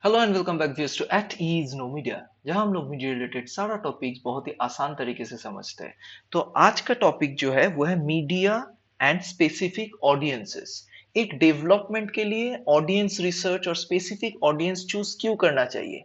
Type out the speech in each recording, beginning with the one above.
Hello and welcome back viewers to at ease no media, जहां हम लोग media related सारा टॉपिक्स बहुत ही आसान तरीके से समझते हैं। तो आज का टॉपिक जो है वो है मीडिया एंड स्पेसिफिक ऑडियंसेस। एक डेवलपमेंट के लिए ऑडियंस रिसर्च और स्पेसिफिक ऑडियंस चूज क्यों करना चाहिए।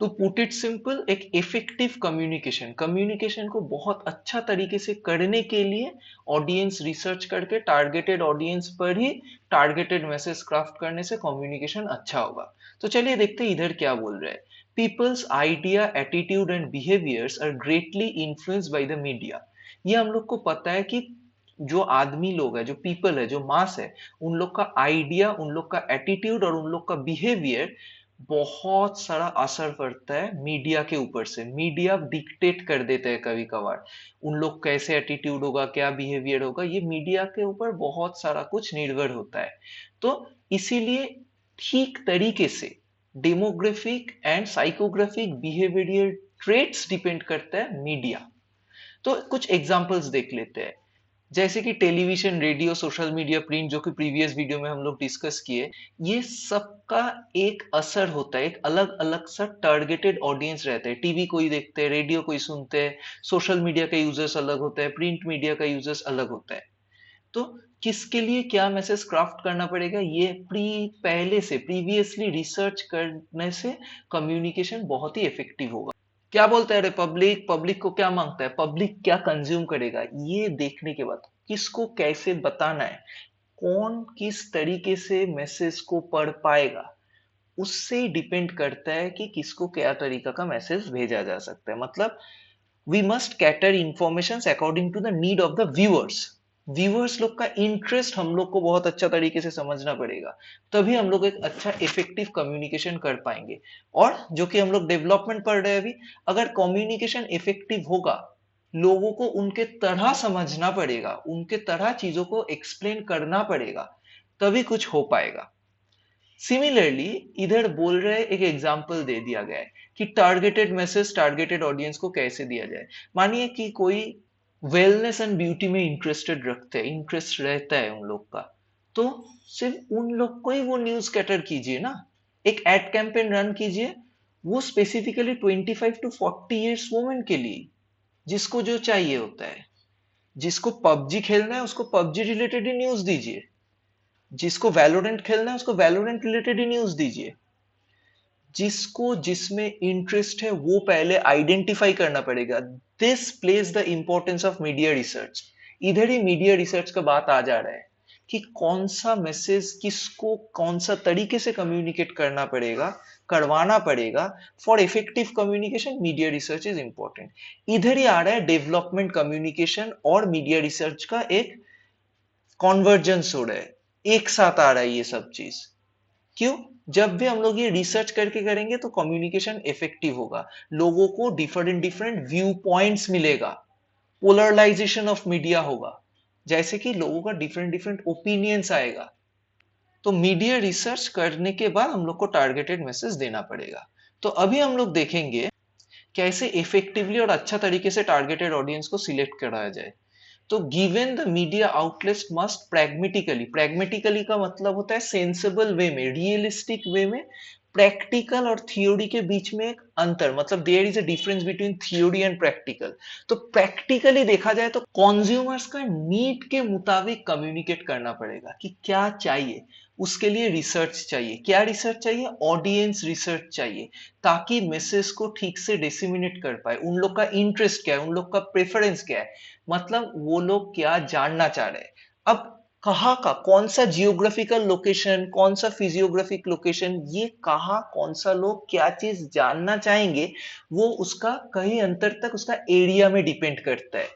तो पुट इट सिंपल, एक इफेक्टिव कम्युनिकेशन कम्युनिकेशन को बहुत अच्छा तरीके से करने के लिए ऑडियंस रिसर्च करके टारगेटेड ऑडियंस पर ही टारगेटेड मैसेज क्राफ्ट करने से कम्युनिकेशन अच्छा होगा। तो चलिए देखते हैं इधर क्या बोल रहे हैं। People's idea, attitude and behaviours are greatly influenced by the media. ये हम लोग को पता है कि जो आदमी लोग है, जो पीपल है, जो मास है, उन लोग का आइडिया, उन लोग का एटीट्यूड और उन लोग का बिहेवियर बहुत सारा असर पड़ता है मीडिया के ऊपर से। मीडिया डिक्टेट कर देते हैं कभी कभार उन लोग कैसे एटीट्यूड होगा, क्या बिहेवियर होगा, ये मीडिया के ऊपर बहुत सारा कुछ निर्भर होता है। तो इसीलिए ठीक तरीके से demographic and psychographic behavioural traits depend करता है मीडिया। तो कुछ एग्जांपल्स देख लेते हैं। जैसे कि television, radio, social media, print, जो कि प्रीवियस वीडियो में हम लोग डिस्कस किए, ये सबका एक असर होता है। एक अलग अलग सा टारगेटेड ऑडियंस रहता है। टीवी कोई देखते हैं, रेडियो कोई सुनते हैं, सोशल मीडिया का यूजर्स अलग होता है, प्रिंट मीडिया का यूजर्स अलग होता है। तो किसके लिए क्या मैसेज क्राफ्ट करना पड़ेगा, ये पहले से प्रीवियसली रिसर्च करने से कम्युनिकेशन बहुत ही इफेक्टिव होगा। क्या बोलता है रिपब्लिक, पब्लिक को क्या मांगता है, पब्लिक क्या कंज्यूम करेगा, ये देखने के बाद किसको कैसे बताना है, कौन किस तरीके से मैसेज को पढ़ पाएगा, उससे डिपेंड करता है कि किसको क्या तरीका का मैसेज भेजा जा सकता है। मतलब we must cater information according to the need of the viewers. Viewers लोग का इंटरेस्ट हम लोग को बहुत अच्छा तरीके से समझना पड़ेगा, तभी हम लोग एक अच्छा इफेक्टिव कम्युनिकेशन कर पाएंगे। और जो कि हम लोग डेवलपमेंट पढ़ रहे हैं अभी, अगर कम्युनिकेशन इफेक्टिव होगा, लोगों को उनके तरह समझना पड़ेगा, उनके तरह चीजों को एक्सप्लेन करना पड़ेगा, तभी कुछ हो पाएगा। सिमिलरली इधर बोल रहे एक एग्जाम्पल दे दिया गया है कि टारगेटेड मैसेज टारगेटेड ऑडियंस को कैसे दिया जाए। मानिए कि कोई वेलनेस एंड ब्यूटी में इंटरेस्ट रहता है उन लोग का, तो सिर्फ उन लोग को ही वो न्यूज कैटर कीजिए ना। एक एड कैंपेन रन कीजिए, वो स्पेसिफिकली 25 to 40 ईयर्स वुमेन के लिए, जिसको जो चाहिए होता है। जिसको पबजी खेलना है उसको पबजी रिलेटेड ही न्यूज दीजिए, जिसको वैलोरेंट खेलना है उसको वैलोरेंट रिलेटेड ही न्यूज दीजिए। जिसको जिसमें इंटरेस्ट है वो पहले आइडेंटिफाई करना पड़ेगा। This place the importance of media research. इधर ही मीडिया रिसर्च का बात आ जा रहा है कि कौन सा मैसेज किसको कौन सा तरीके से कम्युनिकेट करना पड़ेगा, करवाना पड़ेगा। For effective communication media research is important. इधर ही आ रहा है डेवलपमेंट कम्युनिकेशन और मीडिया रिसर्च का एक कॉन्वर्जेंस हो रहा है, एक साथ आ रहा है ये सब चीज। क्यों? जब भी हम लोग ये रिसर्च करके करेंगे तो कम्युनिकेशन इफेक्टिव होगा, लोगों को डिफरेंट डिफरेंट व्यू पॉइंट्स मिलेगा, पोलराइजेशन ऑफ मीडिया होगा, जैसे कि लोगों का डिफरेंट डिफरेंट ओपिनियंस आएगा। तो मीडिया रिसर्च करने के बाद हम लोग को टारगेटेड मैसेज देना पड़ेगा। तो अभी हम लोग देखेंगे कैसे इफेक्टिवली और अच्छा तरीके से टारगेटेड ऑडियंस को सिलेक्ट कराया जाए। तो given the media outlets must pragmatically, pragmatically का मतलब होता है सेंसिबल वे में, रियलिस्टिक वे में। प्रैक्टिकल और थियोरी के बीच में एक अंतर, मतलब there is a difference between theory and practical. तो प्रैक्टिकली देखा जाए तो कॉन्ज्यूमर्स का नीड के मुताबिक कम्युनिकेट करना पड़ेगा कि क्या चाहिए। उसके लिए रिसर्च चाहिए। क्या रिसर्च चाहिए? ऑडियंस रिसर्च चाहिए, ताकि मैसेज को ठीक से डिसिमिनेट कर पाए। उन लोग का इंटरेस्ट क्या है, उन लोग का प्रेफरेंस क्या है, मतलब वो लोग क्या जानना चाह रहे हैं। अब कहाँ का कौन सा जियोग्राफिकल लोकेशन, कौन सा फिजियोग्राफिक लोकेशन, ये कहाँ कौन सा लोग क्या चीज जानना चाहेंगे, वो उसका कहीं अंतर तक उसका एरिया में डिपेंड करता है।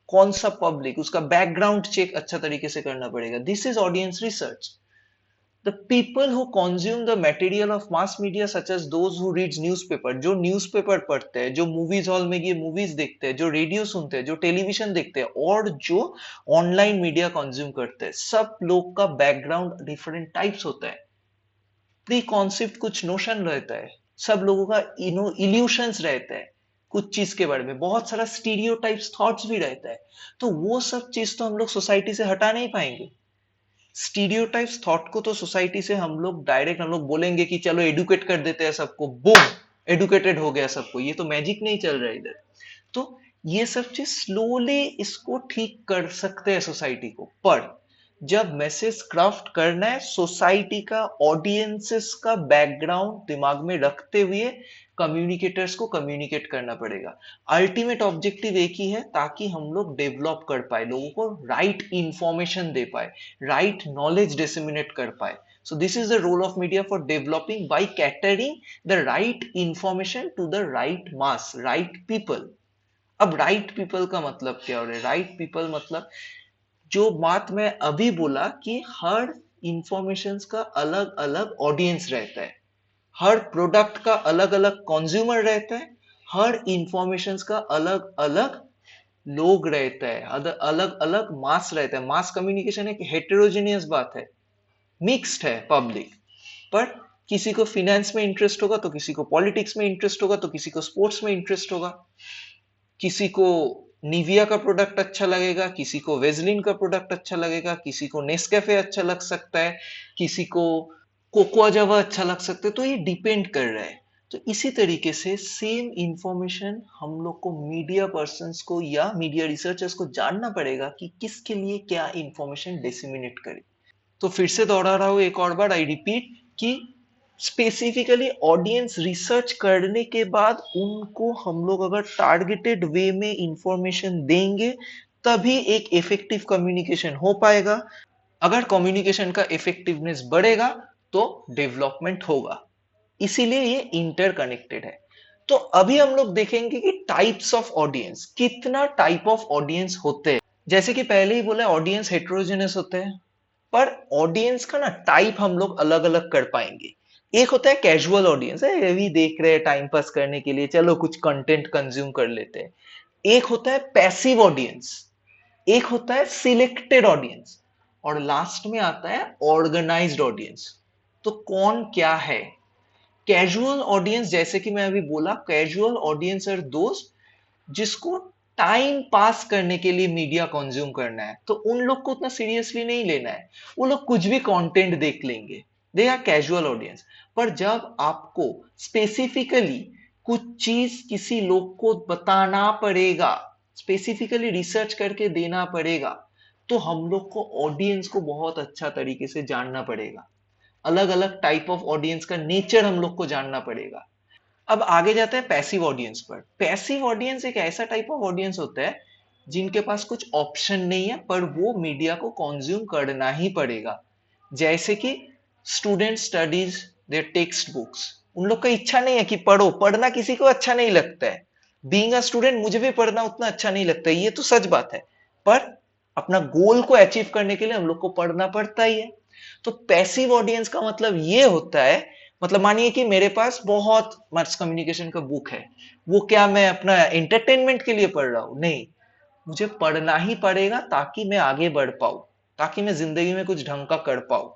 कौन सा पब्लिक, उसका बैकग्राउंड चेक अच्छा तरीके से करना पड़ेगा। This is audience research. The people who consume the material of mass media such as those who reads newspaper, जो न्यूज़पेपर पढ़ते हैं, जो मूवीज हॉल में गए मूवीज देखते हैं, जो रेडियो सुनते हैं, जो टेलीविजन देखते हैं, और जो ऑनलाइन मीडिया कंज्यूम करते हैं, सब लोग का बैकग्राउंड डिफरेंट टाइप्स होता है। प्री कॉन्सेप्ट कुछ नोशन रहता है, सब लोगों का इल्यूशंस रहता है कुछ चीज के बारे में, बहुत सारा स्टीरियोटाइप्स थॉट्स भी रहता है। तो वो सब चीज तो हम लोग सोसाइटी से हटा नहीं पाएंगे। स्टीरियोटाइप्स थॉट को तो सोसाइटी से हम लोग बोलेंगे कि चलो एडुकेट कर देते हैं सबको, बूम, एडुकेटेड हो गया सबको, ये तो मैजिक नहीं चल रहा है इधर। तो ये सब चीज स्लोली इसको ठीक कर सकते हैं सोसाइटी को, पर जब मैसेज क्राफ्ट करना है सोसाइटी का, ऑडियंसेस का बैकग्राउंड दिमाग में रखते हुए कम्युनिकेटर्स को कम्युनिकेट करना पड़ेगा। अल्टीमेट ऑब्जेक्टिव एक ही है, ताकि हम लोग डेवलप कर पाए, लोगों को राइट इंफॉर्मेशन दे पाए, राइट नॉलेज डिसेमिनेट कर पाए। So this is the role of media for developing by catering the right information to the right mass, right people. अब राइट पीपल का मतलब क्या हो रहा है? राइट पीपल मतलब जो बात मैं अभी बोला कि हर इंफॉर्मेशन का अलग अलग ऑडियंस रहता है, हर प्रोडक्ट का अलग अलग कंज्यूमर रहता है, हर इंफॉर्मेशन का अलग अलग लोग रहता है, अलग अलग मास रहता है। मास कम्युनिकेशन एक हेटेरोजेनियस बात है, मिक्स्ड है पब्लिक, पर किसी को फिनेंस में इंटरेस्ट होगा तो किसी को पॉलिटिक्स में इंटरेस्ट होगा तो किसी को स्पोर्ट्स में इंटरेस्ट होगा, किसी को निविया का प्रोडक्ट अच्छा लगेगा, किसी को वेजलिन का प्रोडक्ट अच्छा लगेगा, किसी को नेस्कैफे अच्छा लग सकता है, किसी को कोकोआ जावा अच्छा लग सकता है। तो ये डिपेंड कर रहा है। तो इसी तरीके से सेम इंफॉर्मेशन हम लोग को मीडिया पर्संस को या मीडिया रिसर्चर्स को जानना पड़ेगा कि किसके लिए क्या इंफॉर्मेशन डिसेमिनेट करे। तो फिर से दोहरा रहा हूं एक और बार, आई रिपीट, कि स्पेसिफिकली ऑडियंस रिसर्च करने के बाद उनको हम लोग अगर टारगेटेड वे में इंफॉर्मेशन देंगे, तभी एक इफेक्टिव कम्युनिकेशन हो पाएगा। अगर कम्युनिकेशन का इफेक्टिवनेस बढ़ेगा तो डेवलपमेंट होगा। इसीलिए ये इंटरकनेक्टेड है। तो अभी हम लोग देखेंगे कि टाइप्स ऑफ ऑडियंस, कितना टाइप ऑफ ऑडियंस होते हैं। जैसे कि पहले ही बोला, ऑडियंस हेट्रोजेनस होते हैं, पर ऑडियंस का ना टाइप हम लोग अलग अलग कर पाएंगे। एक होता है कैजुअल ऑडियंस, है ये भी देख रहे हैं टाइम पास करने के लिए, चलो कुछ कंटेंट कंज्यूम कर लेते हैं। एक होता है पैसिव ऑडियंस, एक होता है सिलेक्टेड ऑडियंस, और लास्ट में आता है ऑर्गेनाइज्ड ऑडियंस। तो कौन क्या है? कैजुअल ऑडियंस, जैसे कि मैं अभी बोला, कैजुअल ऑडियंस आर दोस्त जिसको टाइम पास करने के लिए मीडिया कंज्यूम करना है, तो उन लोग को उतना सीरियसली नहीं लेना है, वो लोग कुछ भी कंटेंट देख लेंगे, दे आर कैजुअल ऑडियंस। पर जब आपको स्पेसिफिकली कुछ चीज किसी लोग को बताना पड़ेगा, स्पेसिफिकली रिसर्च करके देना पड़ेगा, तो हम लोग को ऑडियंस को बहुत अच्छा तरीके से जानना पड़ेगा, अलग अलग टाइप ऑफ ऑडियंस का नेचर हम लोग को जानना पड़ेगा। अब आगे जाते हैं पैसिव ऑडियंस पर। पैसिव ऑडियंस एक ऐसा टाइप ऑफ ऑडियंस होता है जिनके पास कुछ ऑप्शन नहीं है, पर वो मीडिया को कंज्यूम करना ही पड़ेगा। जैसे कि student studies their text books, उन लोग का इच्छा नहीं है कि पढ़ो, पढ़ना किसी को अच्छा नहीं लगता है। बीइंग अ स्टूडेंट मुझे भी पढ़ना उतना अच्छा नहीं लगता है, ये तो सच बात है, पर अपना गोल को अचीव करने के लिए हम लोग को पढ़ना पड़ता ही है। तो पैसिव ऑडियंस का मतलब ये होता है, मतलब मानिए कि मेरे पास बहुत मास कम्युनिकेशन का बुक है, वो क्या मैं अपना एंटरटेनमेंट के लिए पढ़ रहा हूं? नहीं, मुझे पढ़ना ही पड़ेगा ताकि मैं आगे बढ़ पाऊं, ताकि मैं जिंदगी में कुछ ढंग का कर पाऊं,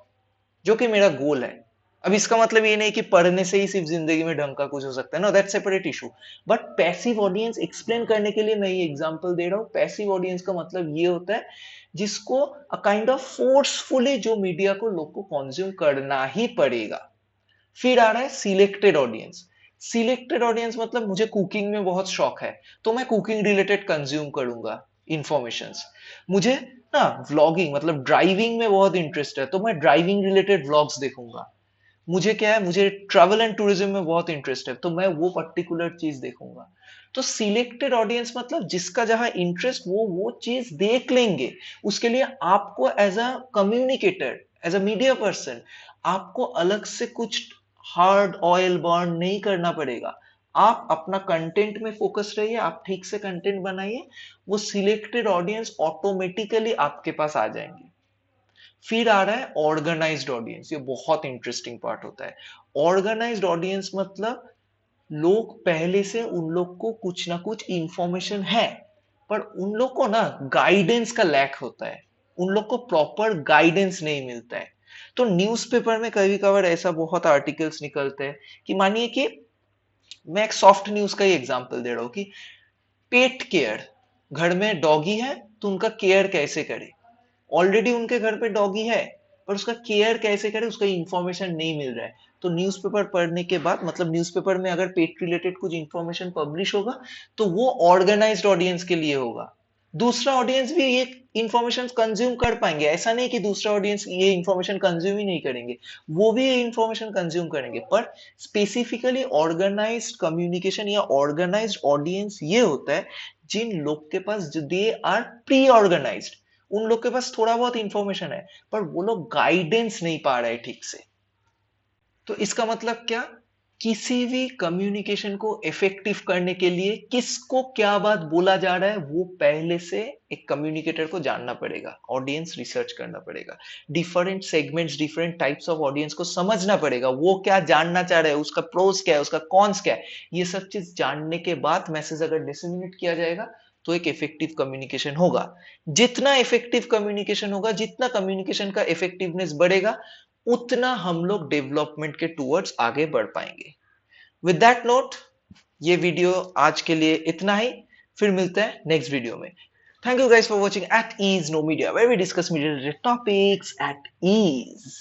जो कि मेरा गोल है। अब इसका मतलब ये नहीं कि पढ़ने से ही सिर्फ जिंदगी में ढंग का कुछ हो सकता है, no, that's separate issue. But passive audience explain करने के लिए मैं ये एग्जांपल दे रहा हूं। पैसिव ऑडियंस का मतलब ये होता है जिसको अ काइंड ऑफ फोर्सफुली जो मीडिया को लोग को कंज्यूम करना ही पड़ेगा। फिर आ रहा है सिलेक्टेड ऑडियंस। सिलेक्टेड ऑडियंस मतलब मुझे कुकिंग में बहुत शौक है, तो मैं कुकिंग रिलेटेड कंज्यूम करूंगा इंफॉर्मेशंस। मुझे ना व्लॉगिंग मतलब ड्राइविंग में बहुत इंटरेस्ट है, तो मैं ड्राइविंग रिलेटेड व्लॉग्स देखूंगा। मुझे क्या है, मुझे ट्रैवल एंड टूरिज्म में बहुत इंटरेस्ट है, तो मैं वो पर्टिकुलर चीज देखूंगा। तो सिलेक्टेड ऑडियंस मतलब जिसका जहां इंटरेस्ट, वो चीज देख लेंगे। उसके लिए आपको as a communicator, as a media person, आपको अलग से कुछ हार्ड ऑयल बर्न नहीं करना पड़ेगा। आप अपना कंटेंट में फोकस रहिए, आप ठीक से कंटेंट बनाइए, वो सिलेक्टेड ऑडियंस ऑटोमेटिकली आपके पास आ जाएंगे। फिर आ रहा है ऑर्गेनाइज्ड ऑडियंस, ये बहुत इंटरेस्टिंग पार्ट होता है। ऑर्गेनाइज्ड ऑडियंस मतलब लोग पहले से उन लोग को कुछ ना कुछ इंफॉर्मेशन है, पर उन लोग को ना गाइडेंस का लैक होता है, उन लोग को प्रॉपर गाइडेंस नहीं मिलता है। तो न्यूज़पेपर में कभी कभार ऐसा बहुत आर्टिकल्स निकलते हैं कि मानिए कि मैं एक सॉफ्ट न्यूज का ही एग्जांपल दे रहा हूँ कि पेट केयर, घर में डॉगी है तो उनका केयर कैसे करें। ऑलरेडी उनके घर पे डॉगी है, पर उसका केयर कैसे करे, उसका इंफॉर्मेशन नहीं मिल रहा है। तो न्यूज़पेपर पढ़ने के बाद, मतलब न्यूज़पेपर में अगर पेट रिलेटेड कुछ इंफॉर्मेशन पब्लिश होगा तो वो ऑर्गेनाइज्ड ऑडियंस के लिए होगा। दूसरा ऑडियंस भी ये इंफॉर्मेशन कंज्यूम कर पाएंगे, ऐसा नहीं कि दूसरा ऑडियंस ये इंफॉर्मेशन कंज्यूम ही नहीं करेंगे, वो भी ये इंफॉर्मेशन कंज्यूम करेंगे। पर स्पेसिफिकली ऑर्गेनाइज्ड कम्युनिकेशन या ऑर्गेनाइज्ड ऑडियंस ये होता है जिन लोग के पास, दे आर प्री ऑर्गेनाइज्ड, उन लोग के पास थोड़ा बहुत इंफॉर्मेशन है पर वो लोग गाइडेंस नहीं पा रहे ठीक से। तो इसका मतलब क्या, किसी भी कम्युनिकेशन को इफेक्टिव करने के लिए किसको क्या बात बोला जा रहा है वो पहले से एक कम्युनिकेटर को जानना पड़ेगा, ऑडियंस रिसर्च करना पड़ेगा, different segments, different types of audience को समझना पड़ेगा, वो क्या जानना चाह रहे हैं, उसका प्रोस क्या है, उसका कॉन्स क्या है। ये सब चीज जानने के बाद मैसेज अगर डिसमिनेट किया जाएगा तो एक इफेक्टिव कम्युनिकेशन होगा। जितना इफेक्टिव कम्युनिकेशन होगा, जितना कम्युनिकेशन का इफेक्टिवनेस बढ़ेगा, उतना हम लोग डेवलपमेंट के टूवर्ड्स आगे बढ़ पाएंगे। विद दैट नोट, ये वीडियो आज के लिए इतना ही। फिर मिलते हैं नेक्स्ट वीडियो में। Thank you guys for watching at ease no media, where we discuss media related topics at ease.